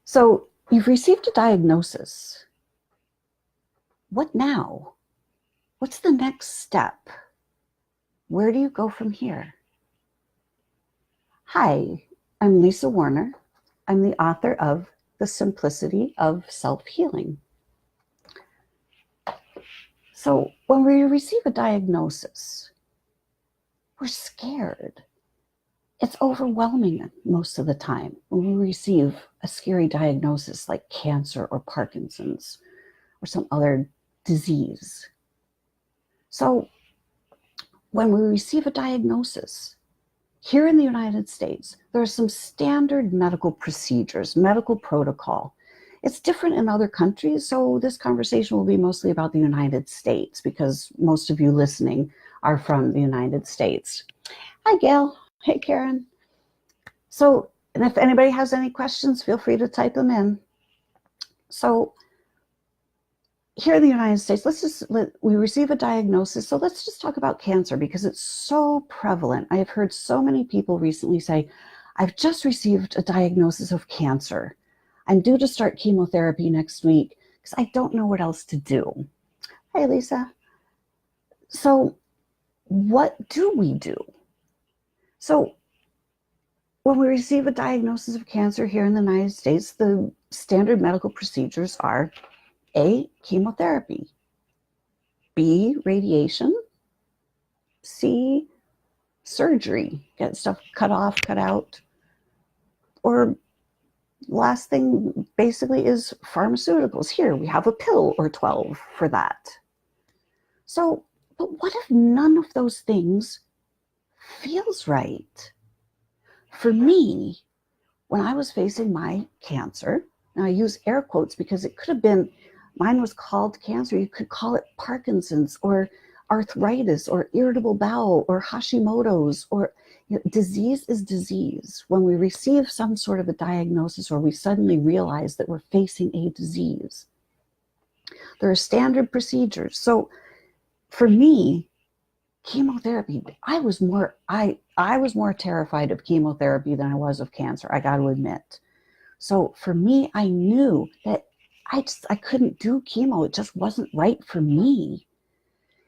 So you've received a diagnosis. What now? What's the next step? Where do you go from here? Hi, I'm Lisa Warner. I'm the author of The Simplicity of Self-Healing. So when we receive a diagnosis, we're scared. It's overwhelming most of the time when we receive a scary diagnosis like cancer or Parkinson's or some other disease. So when we receive a diagnosis, here in the United States, there are some standard medical procedures, medical protocol. It's different in other countries, so this conversation will be mostly about the United States because most of you listening are from the United States. Hi, Gail. Hey, Karen. So, and if anybody has any questions, feel free to type them in. So, here in the United States, we receive a diagnosis. So let's just talk about cancer because it's so prevalent. I have heard so many people recently say, I've just received a diagnosis of cancer. I'm due to start chemotherapy next week because I don't know what else to do. Hey, Lisa. So what do we do? So when we receive a diagnosis of cancer here in the United States, the standard medical procedures are A, chemotherapy, B, radiation, C, surgery, get stuff cut off, cut out, or last thing basically is pharmaceuticals. Here we have a pill or 12 for that. So, but what if none of those things feels right? For me, when I was facing my cancer, and I use air quotes because it could have been, mine was called cancer. You could call it Parkinson's or arthritis or irritable bowel or Hashimoto's, or disease is disease. When we receive some sort of a diagnosis or we suddenly realize that we're facing a disease, there are standard procedures. So for me, chemotherapy, I was more terrified of chemotherapy than I was of cancer, I got to admit. So for me, I knew that I couldn't do chemo. It just wasn't right for me.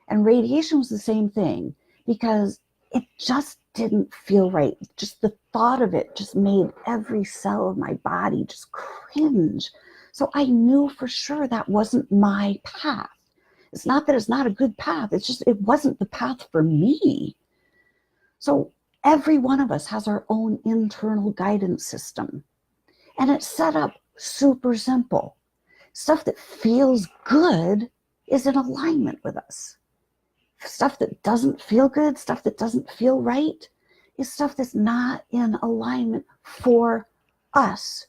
And radiation was the same thing because it just didn't feel right. Just the thought of it just made every cell of my body just cringe. So I knew for sure that wasn't my path. It's not that it's not a good path. It's just it wasn't the path for me. So every one of us has our own internal guidance system. And it's set up super simple. Stuff that feels good is in alignment with us. Stuff that doesn't feel good, stuff that doesn't feel right, is stuff that's not in alignment for us.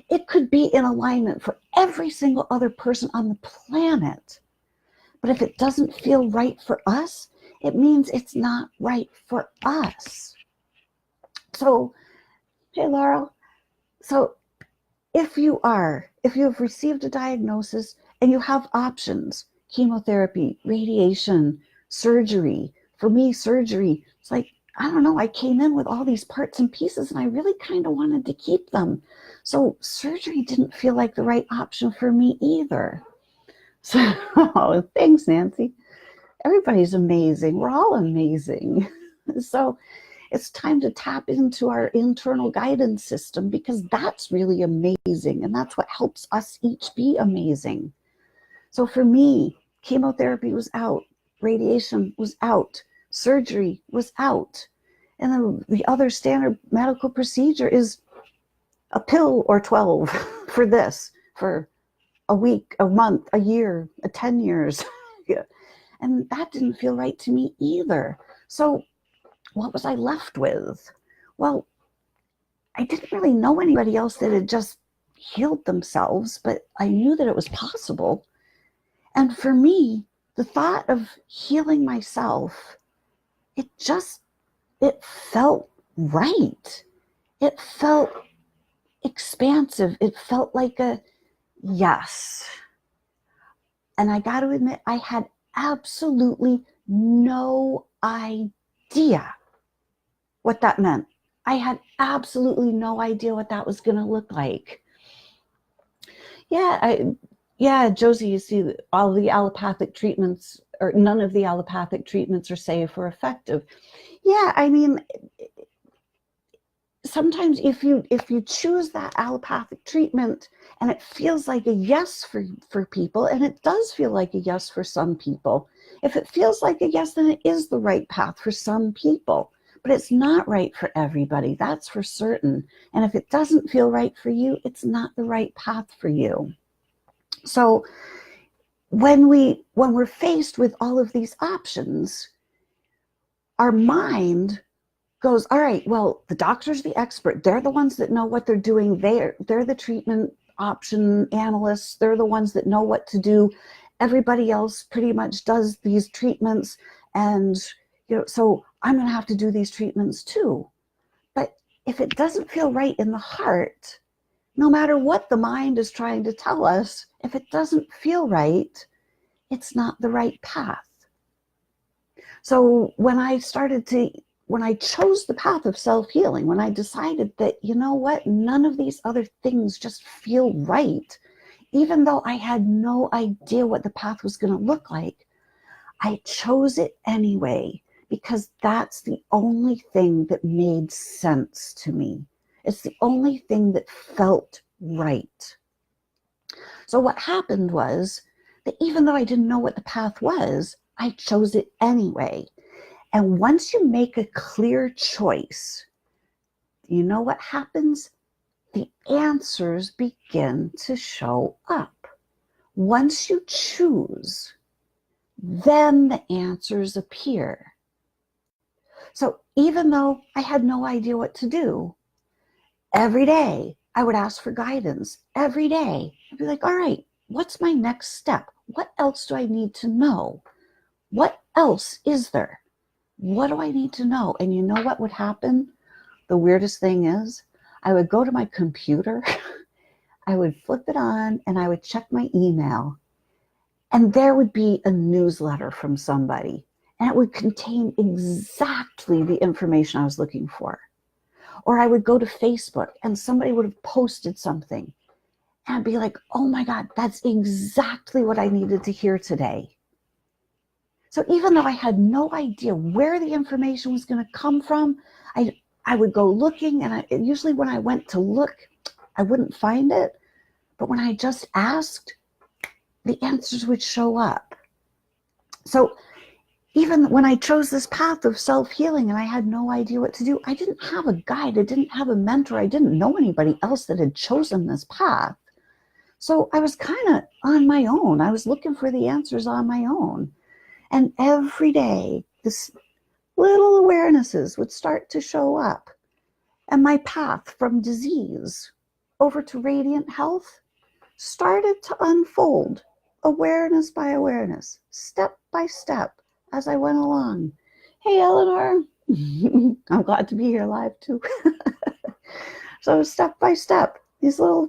It could be in alignment for every single other person on the planet. But if it doesn't feel right for us, it means it's not right for us. So, hey, Laurel. So if you have received a diagnosis and you have options, chemotherapy, radiation, surgery. For me, surgery, it's like, I don't know, I came in with all these parts and pieces and I really kind of wanted to keep them. So surgery didn't feel like the right option for me either. So, thanks, Nancy. Everybody's amazing. We're all amazing. So it's time to tap into our internal guidance system because that's really amazing. And that's what helps us each be amazing. So for me, chemotherapy was out, radiation was out, surgery was out. And then the other standard medical procedure is a pill or 12 for this, for a week, a month, a year, 10 years. And that didn't feel right to me either. So what was I left with? Well, I didn't really know anybody else that had just healed themselves, but I knew that it was possible. And for me, the thought of healing myself, it felt right. It felt expansive. It felt like a yes. And I got to admit, I had absolutely no idea what that meant. I had absolutely no idea what that was going to look like. Yeah, Josie, you see, all the allopathic treatments, or none of the allopathic treatments are safe or effective. Yeah, I mean, sometimes if you choose that allopathic treatment and it feels like a yes for people, and it does feel like a yes for some people, if it feels like a yes, then it is the right path for some people, but it's not right for everybody, that's for certain. And if it doesn't feel right for you, it's not the right path for you. So when we're faced with all of these options, our mind goes, all right, well, the doctor's the expert. They're the ones that know what they're doing. They're the treatment option analysts. They're the ones that know what to do. Everybody else pretty much does these treatments. And, so I'm going to have to do these treatments too. But if it doesn't feel right in the heart, no matter what the mind is trying to tell us, if it doesn't feel right, it's not the right path. So when I chose the path of self-healing, when I decided that, you know what, none of these other things just feel right, even though I had no idea what the path was going to look like, I chose it anyway, because that's the only thing that made sense to me. It's the only thing that felt right. So what happened was that even though I didn't know what the path was, I chose it anyway. And once you make a clear choice, you know what happens? The answers begin to show up. Once you choose, then the answers appear. So even though I had no idea what to do, every day I would ask for guidance. Every day I'd be like, all right, what's my next step? What else do I need to know? What else is there? What do I need to know? And you know what would happen? The weirdest thing is, I would go to my computer, I would flip it on, and I would check my email. And there would be a newsletter from somebody, and it would contain exactly the information I was looking for. Or I would go to Facebook, and somebody would have posted something, and I'd be like, oh my God, that's exactly what I needed to hear today. So even though I had no idea where the information was going to come from, I would go looking, and usually when I went to look, I wouldn't find it. But when I just asked, the answers would show up. So even when I chose this path of self-healing and I had no idea what to do, I didn't have a guide, I didn't have a mentor, I didn't know anybody else that had chosen this path. So I was kind of on my own. I was looking for the answers on my own. And every day, this little awarenesses would start to show up. And my path from disease over to radiant health started to unfold, awareness by awareness, step by step, as I went along. Hey, Eleanor. I'm glad to be here live too. So step by step, these little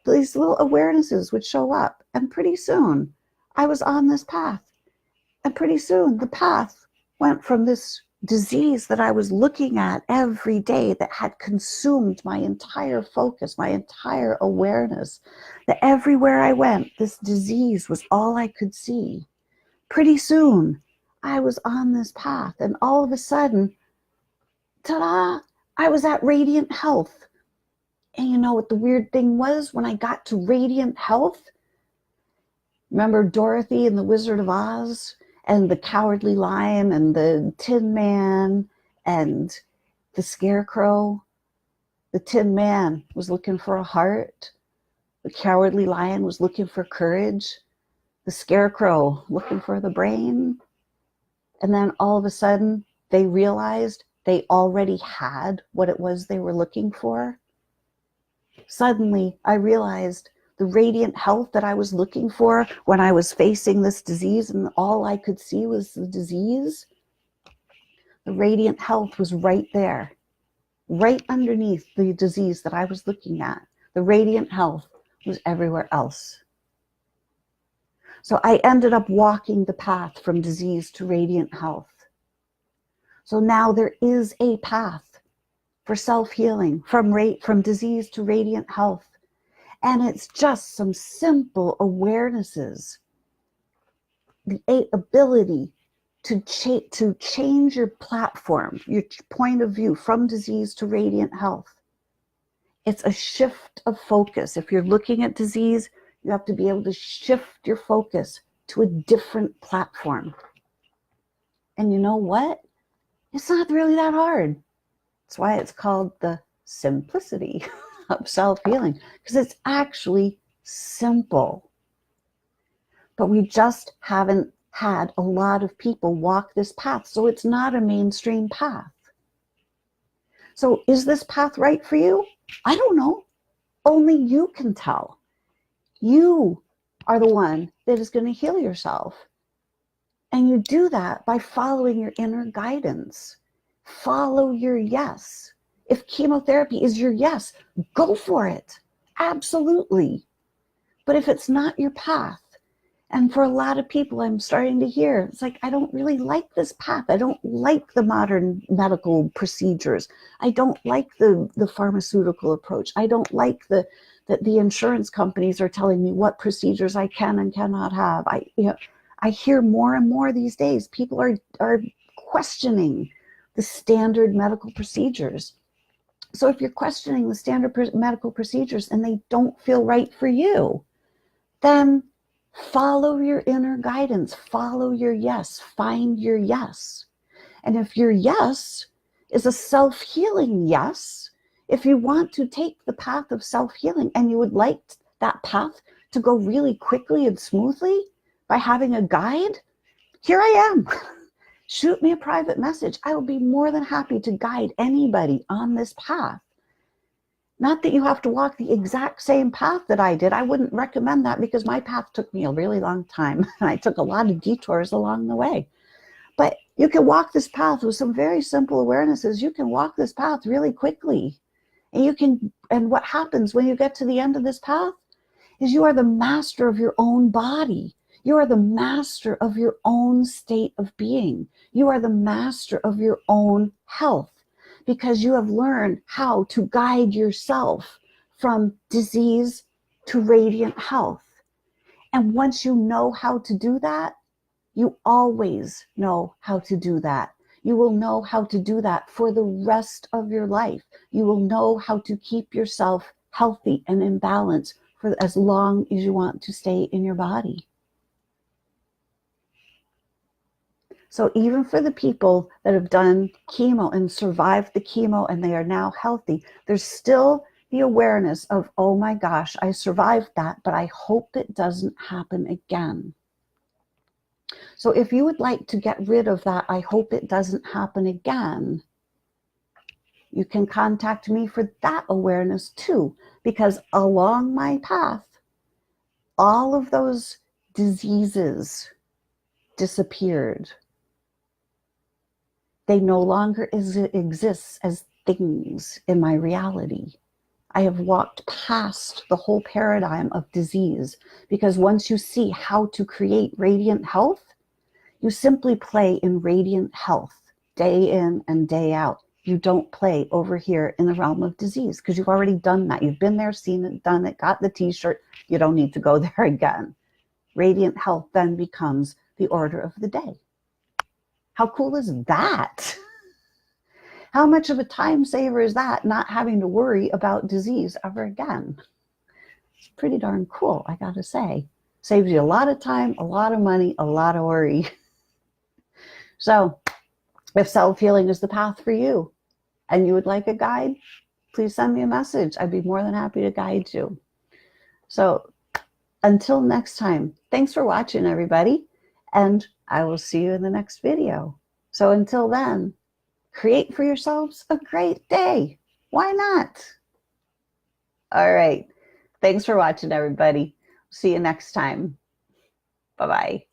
awarenesses would show up. And pretty soon, I was on this path. And pretty soon the path went from this disease that I was looking at every day that had consumed my entire focus, my entire awareness, that everywhere I went, this disease was all I could see. Pretty soon I was on this path, and all of a sudden, ta-da, I was at Radiant Health. And you know what the weird thing was? When I got to Radiant Health, remember Dorothy and the Wizard of Oz? And the Cowardly Lion and the Tin Man and the Scarecrow? The Tin Man was looking for a heart. The Cowardly Lion was looking for courage. The Scarecrow looking for the brain. And then all of a sudden, they realized they already had what it was they were looking for. Suddenly, I realized the radiant health that I was looking for when I was facing this disease and all I could see was the disease, the radiant health was right there, right underneath the disease that I was looking at. The radiant health was everywhere else. So I ended up walking the path from disease to radiant health. So now there is a path for self-healing from disease to radiant health. And it's just some simple awarenesses, the ability to change your platform, your point of view from disease to radiant health. It's a shift of focus. If you're looking at disease, you have to be able to shift your focus to a different platform. And you know what? It's not really that hard. That's why it's called the simplicity of self-healing, because it's actually simple. But we just haven't had a lot of people walk this path, so it's not a mainstream path. So is this path right for you? I don't know. Only you can tell. You are the one that is going to heal yourself. And you do that by following your inner guidance. Follow your yes. If chemotherapy is your yes, go for it. Absolutely. But if it's not your path, and for a lot of people I'm starting to hear, it's like, I don't really like this path. I don't like the modern medical procedures. I don't like the pharmaceutical approach. I don't like that the insurance companies are telling me what procedures I can and cannot have. I hear more and more these days, people are questioning the standard medical procedures. So if you're questioning the standard medical procedures and they don't feel right for you, then follow your inner guidance, follow your yes, find your yes. And if your yes is a self-healing yes, if you want to take the path of self-healing and you would like that path to go really quickly and smoothly by having a guide, here I am. Shoot me a private message. I will be more than happy to guide anybody on this path. Not that you have to walk the exact same path that I did. I wouldn't recommend that because my path took me a really long time and I took a lot of detours along the way. But you can walk this path with some very simple awarenesses. You can walk this path really quickly. And what happens when you get to the end of this path is you are the master of your own body. You are the master of your own state of being. You are the master of your own health, because you have learned how to guide yourself from disease to radiant health. And once you know how to do that, you always know how to do that. You will know how to do that for the rest of your life. You will know how to keep yourself healthy and in balance for as long as you want to stay in your body. So even for the people that have done chemo and survived the chemo and they are now healthy, there's still the awareness of, oh my gosh, I survived that, but I hope it doesn't happen again. So if you would like to get rid of that, I hope it doesn't happen again, you can contact me for that awareness too, because along my path, all of those diseases disappeared. They no longer exist as things in my reality. I have walked past the whole paradigm of disease, because once you see how to create radiant health, you simply play in radiant health day in and day out. You don't play over here in the realm of disease because you've already done that. You've been there, seen it, done it, got the t-shirt. You don't need to go there again. Radiant health then becomes the order of the day. How cool is that? How much of a time saver is that, not having to worry about disease ever again? It's pretty darn cool, I gotta say. Saves you a lot of time, a lot of money, a lot of worry. So if self-healing is the path for you and you would like a guide, please send me a message. I'd be more than happy to guide you. So until next time, thanks for watching, everybody, and I will see you in the next video. So until then, create for yourselves a great day. Why not? All right. Thanks for watching, everybody. See you next time. Bye-bye.